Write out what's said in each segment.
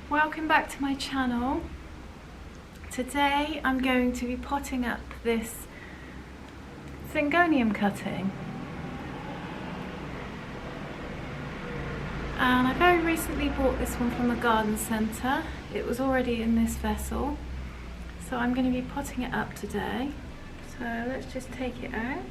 Welcome back to my channel. Today I'm going to be potting up this Syngonium cutting. And I very recently bought this one from the garden centre. It was already in this vessel. So I'm going to be potting it up today. So let's just take it out.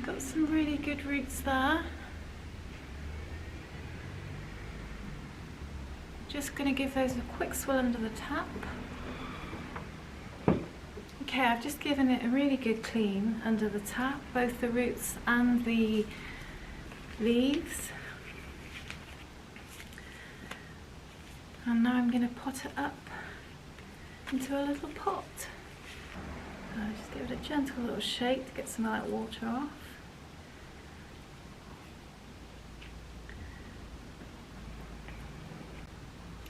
Got some really good roots there. Just going to give those a quick swill under the tap. Okay, I've just given it a really good clean under the tap, both the roots and the leaves. And now I'm going to pot it up into a little pot. Just give it a gentle little shake to get some of that water off.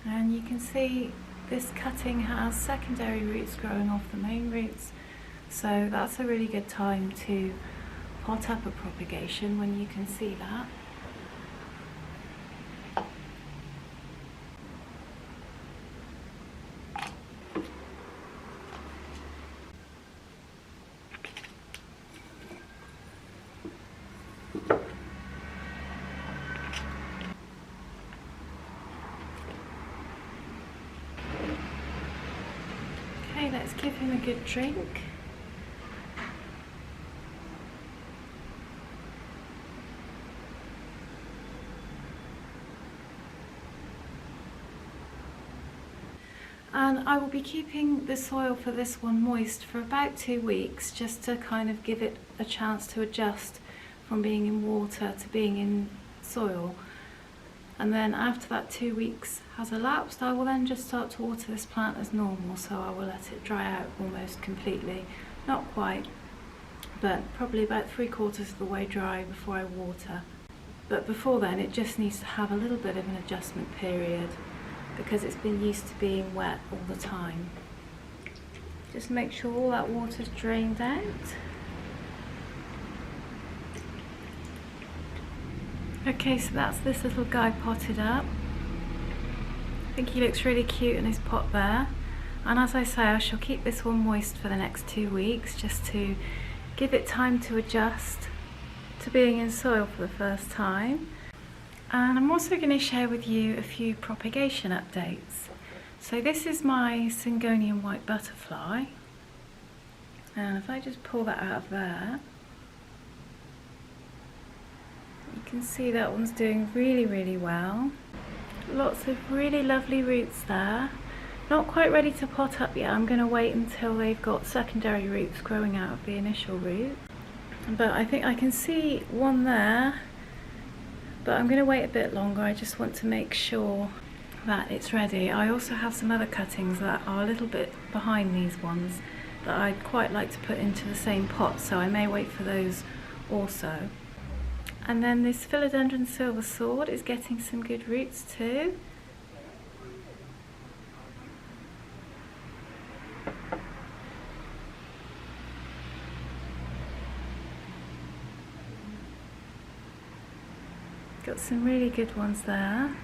And you can see this cutting has secondary roots growing off the main roots, so that's a really good time to pot up a propagation when you can see that. Okay, let's give him a good drink. And I will be keeping the soil for this one moist for about 2 weeks, just to kind of give it a chance to adjust from being in water to being in soil. And then after that 2 weeks has elapsed, I will then just start to water this plant as normal, so I will let it dry out almost completely. Not quite, but probably about 3/4 of the way dry before I water. But before then it just needs to have a little bit of an adjustment period because it's been used to being wet all the time. Just make sure all that water's drained out. Okay, so that's this little guy potted up. I think he looks really cute in his pot there. And as I say, I shall keep this one moist for the next 2 weeks, just to give it time to adjust to being in soil for the first time. And I'm also going to share with you a few propagation updates. So this is my Syngonium white butterfly. And if I just pull that out of there, you can see that one's doing really well. Lots of really lovely roots there. Not quite ready to pot up yet. I'm going to wait until they've got secondary roots growing out of the initial root. But I think I can see one there, but I'm going to wait a bit longer. I just want to make sure that it's ready. I also have some other cuttings that are a little bit behind these ones that I'd quite like to put into the same pot, so I may wait for those also. And then this philodendron silver sword is getting some good roots too. Got some really good ones there.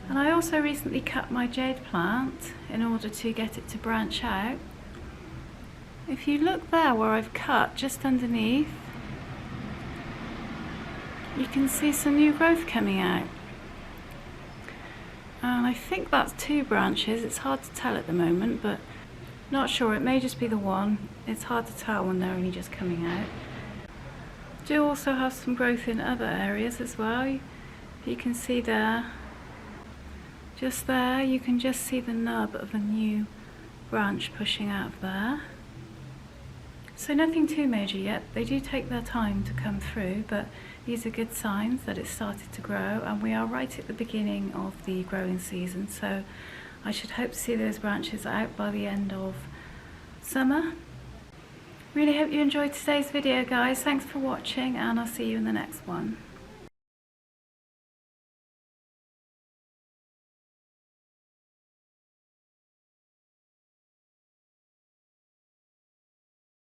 And I also recently cut my jade plant in order to get it to branch out. If you look there where I've cut, just underneath, you can see some new growth coming out. And I think that's 2 branches. It's hard to tell at the moment, but not sure. It may just be the one. It's hard to tell when they're only just coming out. Do also have some growth in other areas as well. You can see there. Just there, you can just see the nub of a new branch pushing out of there. So nothing too major yet. They do take their time to come through, but these are good signs that it's started to grow, and we are right at the beginning of the growing season, so I should hope to see those branches out by the end of summer. Really hope you enjoyed today's video, guys. Thanks for watching, and I'll see you in the next one.